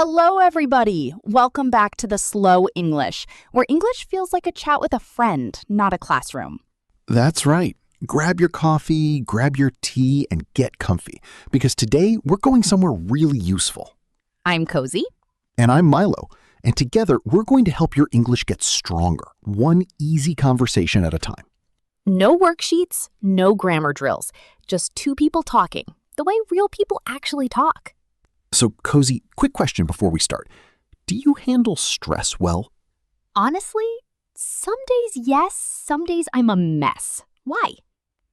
Hello, everybody. Welcome back to the Slow English, where English feels like a chat with a friend, not a classroom. That's right. Grab your coffee, grab your tea, and get comfy, because today we're going somewhere really useful. I'm Cozy. And I'm Milo. And together, we're going to help your English get stronger, one easy conversation at a time. No worksheets, no grammar drills, just two people talking, the way real people actually talk. So, Cozy, quick question before we start. Do you handle stress well? Honestly, some days yes, some days I'm a mess. Why?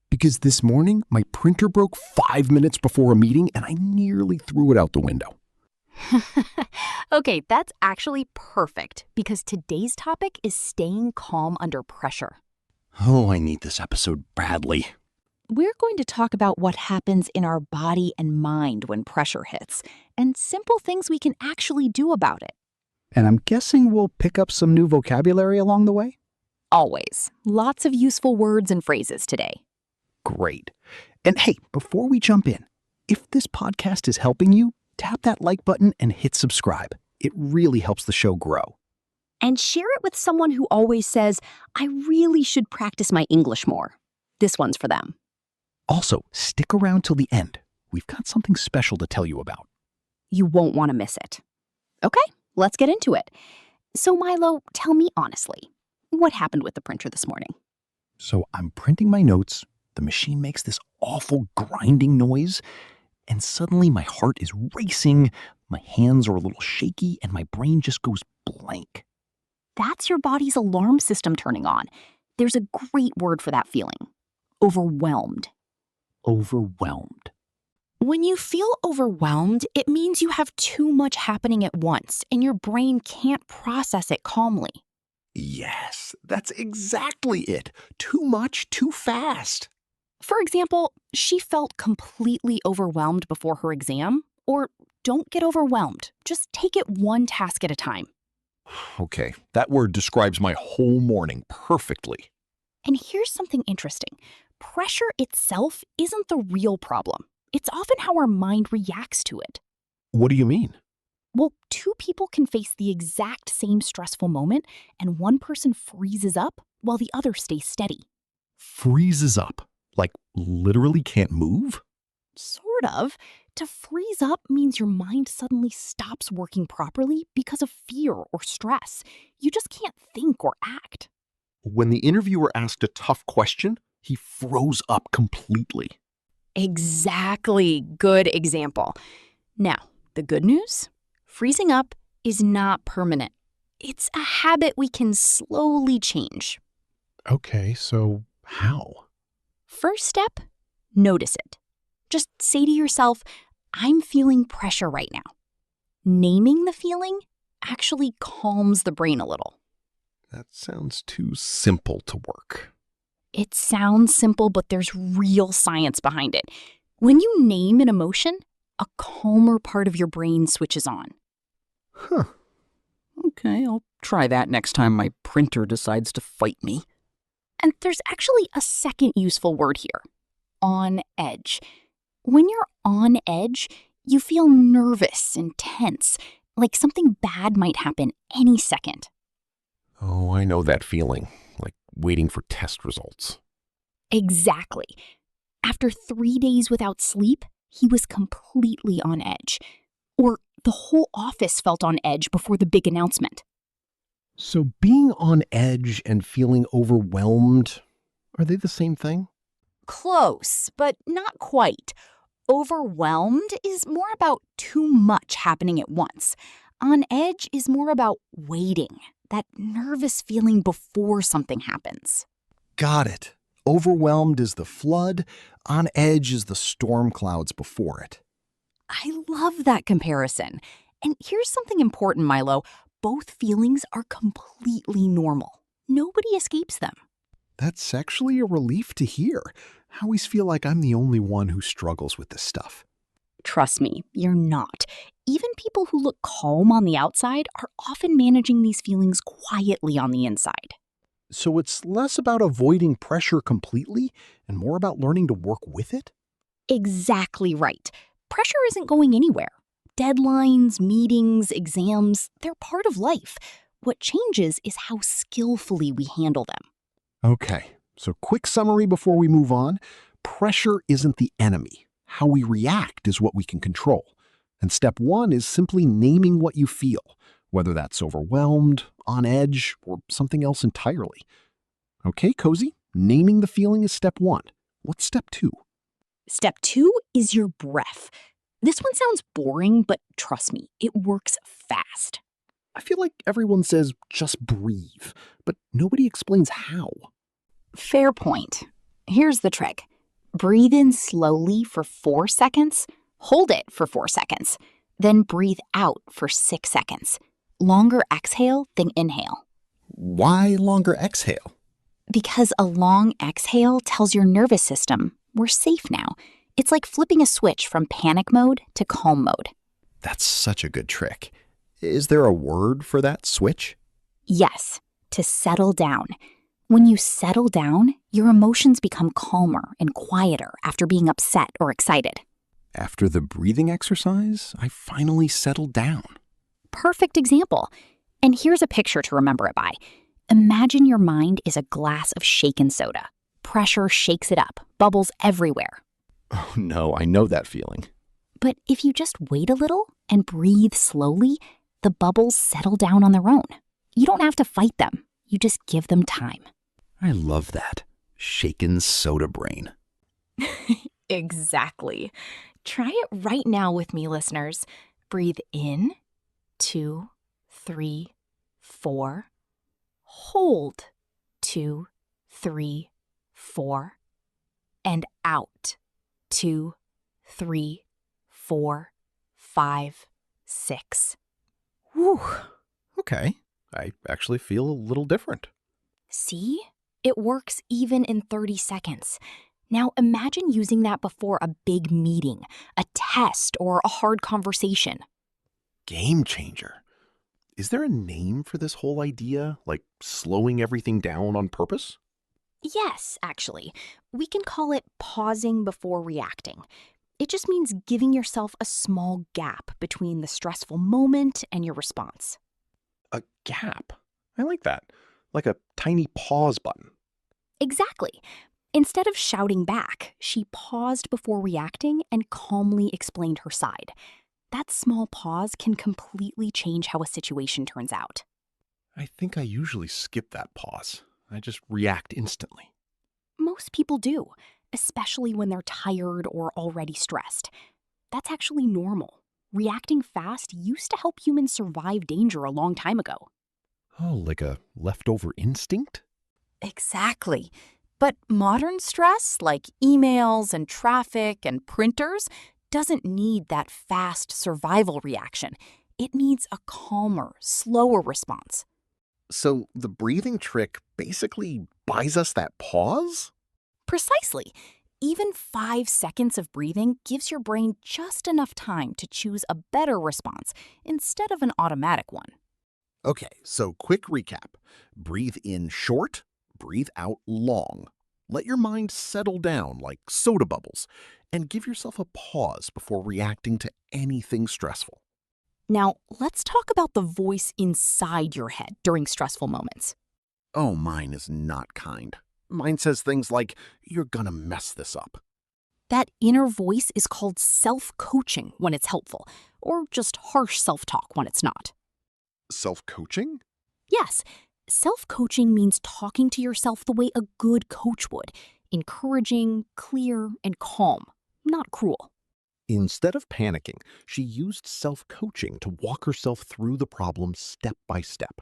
Because this morning, my printer broke 5 minutes before a meeting, and I nearly threw it out the window. Okay, that's actually perfect, because today's topic is staying calm under pressure. Oh, I need this episode badly. We're going to talk about what happens in our body and mind when pressure hits, and simple things we can actually do about it. And I'm guessing we'll pick up some new vocabulary along the way? Always. Lots of useful words and phrases today. Great. And hey, before we jump in, if this podcast is helping you, tap that like button and hit subscribe. It really helps the show grow. And share it with someone who always says, I really should practice my English more. This one's for them. Also, stick around till the end. We've got something special to tell you about. You won't want to miss it. Okay, let's get into it. So Milo, tell me honestly, what happened with the printer this morning? So I'm printing my notes, the machine makes this awful grinding noise, and suddenly my heart is racing, my hands are a little shaky, and my brain just goes blank. That's your body's alarm system turning on. There's a great word for that feeling. Overwhelmed. Overwhelmed. When you feel overwhelmed, it means you have too much happening at once and your brain can't process it calmly. Yes, that's exactly it. Too much, too fast. For example, she felt completely overwhelmed before her exam, or don't get overwhelmed. Just take it one task at a time. Okay, that word describes my whole morning perfectly. And here's something interesting. Pressure itself isn't the real problem. It's often how our mind reacts to it. What do you mean? Well, two people can face the exact same stressful moment, and one person freezes up while the other stays steady. Freezes up? Like literally can't move? Sort of. To freeze up means your mind suddenly stops working properly because of fear or stress. You just can't think or act. When the interviewer asked a tough question, he froze up completely. Exactly. Good example. Now, the good news? Freezing up is not permanent. It's a habit we can slowly change. Okay, so how? First step, notice it. Just say to yourself, I'm feeling pressure right now. Naming the feeling actually calms the brain a little. That sounds too simple to work. It sounds simple, but there's real science behind it. When you name an emotion, a calmer part of your brain switches on. Huh. Okay, I'll try that next time my printer decides to fight me. And there's actually a second useful word here, on edge. When you're on edge, you feel nervous and tense, like something bad might happen any second. Oh, I know that feeling, like waiting for test results. Exactly. After 3 days without sleep, he was completely on edge. Or the whole office felt on edge before the big announcement. So being on edge and feeling overwhelmed, are they the same thing? Close, but not quite. Overwhelmed is more about too much happening at once. On edge is more about waiting, that nervous feeling before something happens. Got it. Overwhelmed is the flood, on edge is the storm clouds before it. I love that comparison. And here's something important, Milo. Both feelings are completely normal. Nobody escapes them. That's actually a relief to hear. I always feel like I'm the only one who struggles with this stuff. Trust me, you're not. Even people who look calm on the outside are often managing these feelings quietly on the inside. So it's less about avoiding pressure completely and more about learning to work with it? Exactly right. Pressure isn't going anywhere. Deadlines, meetings, exams, they're part of life. What changes is how skillfully we handle them. Okay, so quick summary before we move on. Pressure isn't the enemy. How we react is what we can control. And step one is simply naming what you feel, whether that's overwhelmed, on edge, or something else entirely. Okay, Cozy, naming the feeling is step one. What's step two? Step 2 is your breath. This one sounds boring, but trust me, it works fast. I feel like everyone says just breathe, but nobody explains how. Fair point. Here's the trick. Breathe in slowly for 4 seconds, hold it for 4 seconds, then breathe out for 6 seconds. Longer exhale than inhale. Why longer exhale? Because a long exhale tells your nervous system, we're safe now. It's like flipping a switch from panic mode to calm mode. That's such a good trick. Is there a word for that switch? Yes, to settle down. When you settle down, your emotions become calmer and quieter after being upset or excited. After the breathing exercise, I finally settled down. Perfect example. And here's a picture to remember it by. Imagine your mind is a glass of shaken soda. Pressure shakes it up, bubbles everywhere. Oh no, I know that feeling. But if you just wait a little and breathe slowly, the bubbles settle down on their own. You don't have to fight them. You just give them time. I love that. Shaken soda brain. Exactly. Try it right now with me, listeners. Breathe in, 2, 3, 4. Hold, 2, 3, 4. And out, 2, 3, 4, 5, 6. Whew. Okay, I actually feel a little different. See? It works even in 30 seconds. Now imagine using that before a big meeting, a test, or a hard conversation. Game changer. Is there a name for this whole idea, like slowing everything down on purpose? Yes, actually. We can call it pausing before reacting. It just means giving yourself a small gap between the stressful moment and your response. A gap. I like that. Like a tiny pause button. Exactly. Instead of shouting back, she paused before reacting and calmly explained her side. That small pause can completely change how a situation turns out. I think I usually skip that pause. I just react instantly. Most people do, especially when they're tired or already stressed. That's actually normal. Reacting fast used to help humans survive danger a long time ago. Oh, like a leftover instinct? Exactly. But modern stress, like emails and traffic and printers, doesn't need that fast survival reaction. It needs a calmer, slower response. So the breathing trick basically buys us that pause? Precisely. Even 5 seconds of breathing gives your brain just enough time to choose a better response instead of an automatic one. Okay, so quick recap. Breathe in short, breathe out long. Let your mind settle down like soda bubbles, and give yourself a pause before reacting to anything stressful. Now, let's talk about the voice inside your head during stressful moments. Oh, mine is not kind. Mine says things like, "You're gonna mess this up." That inner voice is called self-coaching when it's helpful, or just harsh self-talk when it's not. Self-coaching? Yes, self-coaching means talking to yourself the way a good coach would, encouraging, clear, and calm, not cruel. Instead of panicking, she used self-coaching to walk herself through the problem step by step.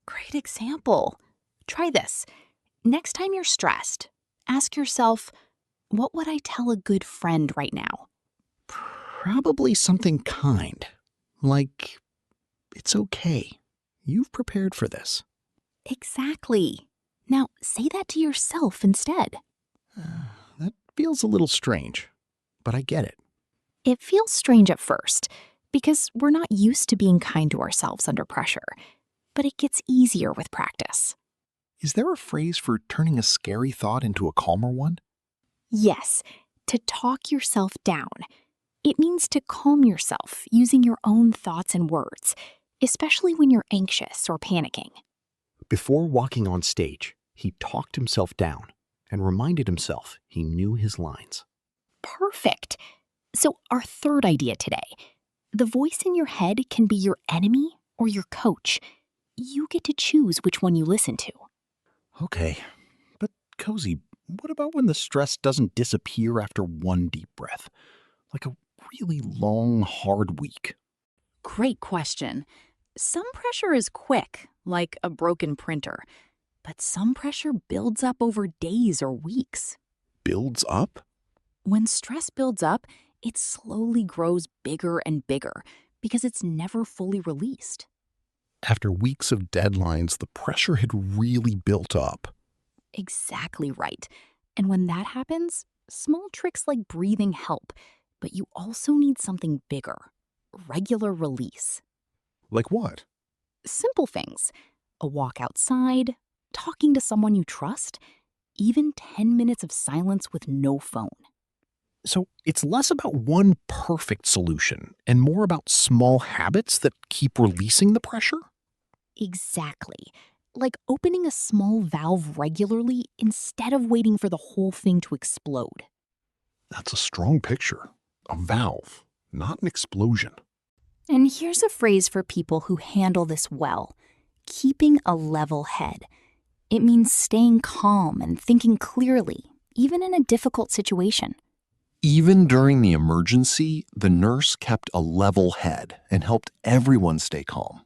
Great example. Try this. Next time you're stressed, ask yourself, what would I tell a good friend right now? Probably something kind, like, "It's okay. You've prepared for this." Exactly. Now say that to yourself instead. That feels a little strange, but I get it. It feels strange at first because we're not used to being kind to ourselves under pressure, but it gets easier with practice. Is there a phrase for turning a scary thought into a calmer one? Yes, to talk yourself down. It means to calm yourself using your own thoughts and words, especially when you're anxious or panicking. Before walking on stage, he talked himself down and reminded himself he knew his lines. Perfect. So our third idea today. The voice in your head can be your enemy or your coach. You get to choose which one you listen to. Okay, but Cozy, what about when the stress doesn't disappear after one deep breath? Like a really long, hard week. Great question. Some pressure is quick, like a broken printer, but some pressure builds up over days or weeks. Builds up? When stress builds up, it slowly grows bigger and bigger because it's never fully released. After weeks of deadlines, the pressure had really built up. Exactly right. And when that happens, small tricks like breathing help, but you also need something bigger: regular release. Like what? Simple things: a walk outside, talking to someone you trust, even 10 minutes of silence with no phone. So it's less about one perfect solution and more about small habits that keep releasing the pressure? Exactly. Like opening a small valve regularly instead of waiting for the whole thing to explode. That's a strong picture. A valve, not an explosion. And here's a phrase for people who handle this well: keeping a level head. It means staying calm and thinking clearly, even in a difficult situation. Even during the emergency, the nurse kept a level head and helped everyone stay calm.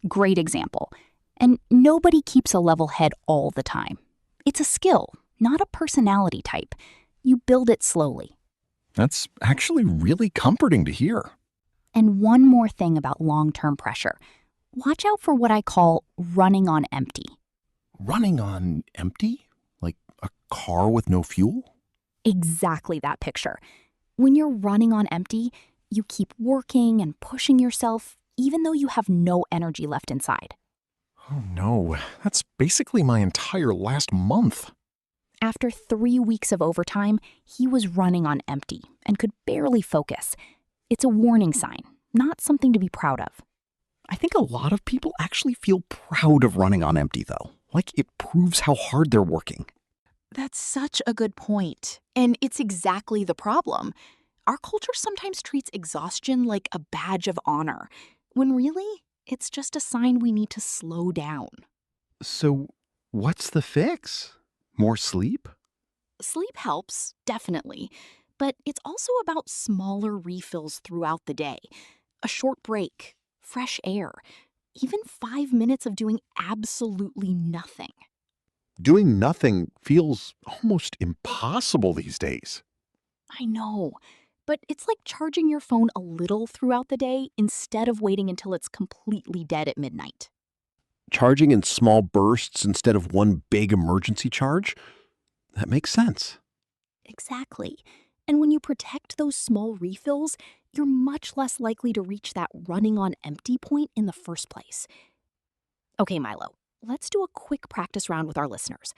Great example. And nobody keeps a level head all the time. It's a skill, not a personality type. You build it slowly. That's actually really comforting to hear. And one more thing about long-term pressure. Watch out for what I call running on empty. Running on empty? Like a car with no fuel? Exactly that picture. When you're running on empty, you keep working and pushing yourself, even though you have no energy left inside. Oh no, that's basically my entire last month. After 3 weeks of overtime, he was running on empty and could barely focus. It's a warning sign, not something to be proud of. I think a lot of people actually feel proud of running on empty, though. Like it proves how hard they're working. That's such a good point. And it's exactly the problem. Our culture sometimes treats exhaustion like a badge of honor, when really, it's just a sign we need to slow down. So, what's the fix? More sleep? Sleep helps, definitely, but it's also about smaller refills throughout the day. A short break, fresh air, even 5 minutes of doing absolutely nothing. Doing nothing feels almost impossible these days. I know, but it's like charging your phone a little throughout the day instead of waiting until it's completely dead at midnight. Charging in small bursts instead of one big emergency charge? That makes sense. Exactly. And when you protect those small refills, you're much less likely to reach that running on empty point in the first place. Okay, Milo, let's do a quick practice round with our listeners.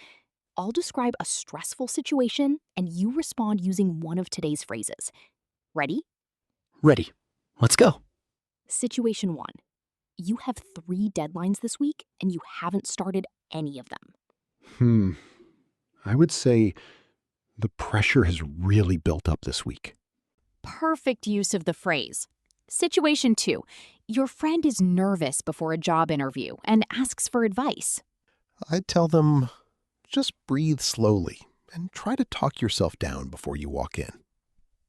I'll describe a stressful situation, and you respond using one of today's phrases. Ready? Ready. Let's go. Situation 1. You have 3 deadlines this week, and you haven't started any of them. I would say the pressure has really built up this week. Perfect use of the phrase. Situation 2. Your friend is nervous before a job interview and asks for advice. I'd tell them, just breathe slowly and try to talk yourself down before you walk in.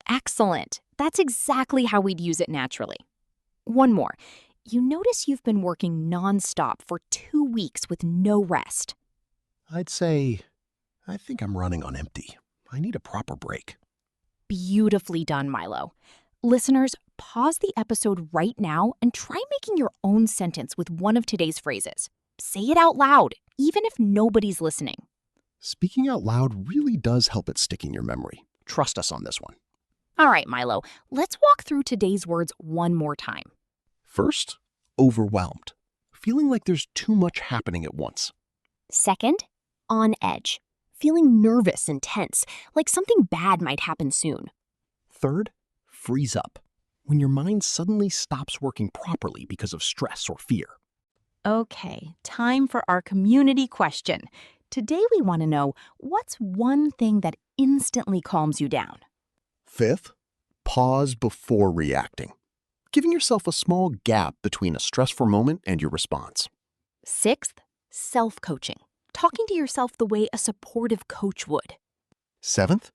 Excellent. That's exactly how we'd use it naturally. One more. You notice you've been working nonstop for 2 weeks with no rest. I'd say, I think I'm running on empty. I need a proper break. Beautifully done, Milo. Listeners, pause the episode right now and try making your own sentence with one of today's phrases. Say it out loud, even if nobody's listening. Speaking out loud really does help it stick in your memory. Trust us on this one. All right, Milo, let's walk through today's words one more time. First, overwhelmed. Feeling like there's too much happening at once. Second, on edge. Feeling nervous and tense, like something bad might happen soon. Third, freeze up, when your mind suddenly stops working properly because of stress or fear. Okay, time for our community question. Today we want to know, what's one thing that instantly calms you down? Fifth, pause before reacting, giving yourself a small gap between a stressful moment and your response. Sixth, self-coaching. Talking to yourself the way a supportive coach would. Seventh,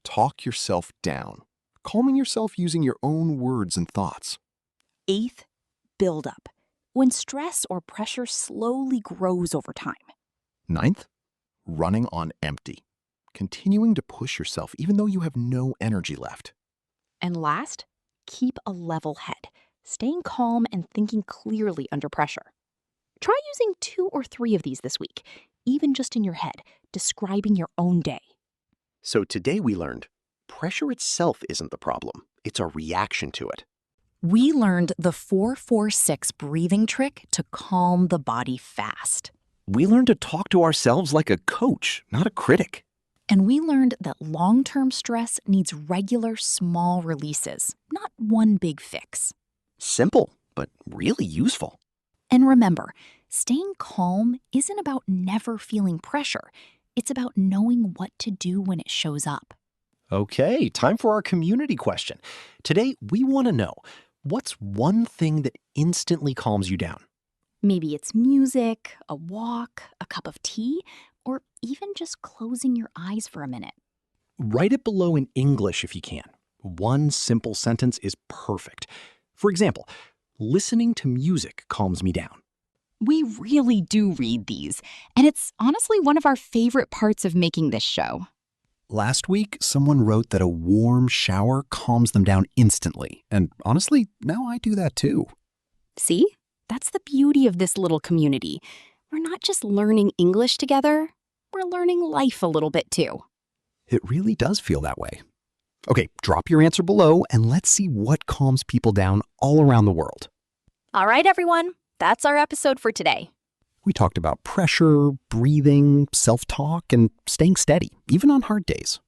talk yourself down, calming yourself using your own words and thoughts. Eighth, build up. When stress or pressure slowly grows over time. Ninth, running on empty, continuing to push yourself even though you have no energy left. And last, keep a level head, staying calm and thinking clearly under pressure. Try using 2 or 3 of these this week, even just in your head, describing your own day. So today we learned pressure itself isn't the problem. It's our reaction to it. We learned the 4-4-6 breathing trick to calm the body fast. We learned to talk to ourselves like a coach, not a critic. And we learned that long-term stress needs regular small releases, not one big fix. Simple, but really useful. And remember, staying calm isn't about never feeling pressure. It's about knowing what to do when it shows up. Okay, time for our community question. Today, we want to know, what's one thing that instantly calms you down? Maybe it's music, a walk, a cup of tea, or even just closing your eyes for a minute. Write it below in English if you can. One simple sentence is perfect. For example, listening to music calms me down. We really do read these, and it's honestly one of our favorite parts of making this show. Last week, someone wrote that a warm shower calms them down instantly. And honestly, now I do that too. See? That's the beauty of this little community. We're not just learning English together, we're learning life a little bit too. It really does feel that way. Okay, drop your answer below and let's see what calms people down all around the world. All right, everyone. That's our episode for today. We talked about pressure, breathing, self-talk, and staying steady, even on hard days.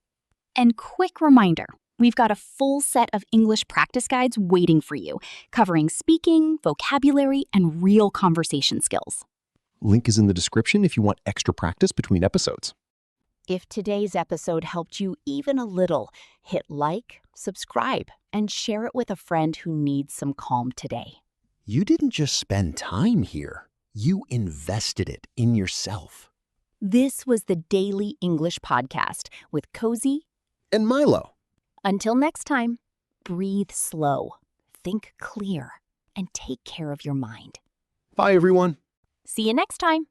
And quick reminder, we've got a full set of English practice guides waiting for you, covering speaking, vocabulary, and real conversation skills. Link is in the description if you want extra practice between episodes. If today's episode helped you even a little, hit like, subscribe, and share it with a friend who needs some calm today. You didn't just spend time here. You invested it in yourself. This was the Daily English Podcast with Cozy And Milo. Until next time, breathe slow, think clear, and take care of your mind. Bye, everyone. See you next time.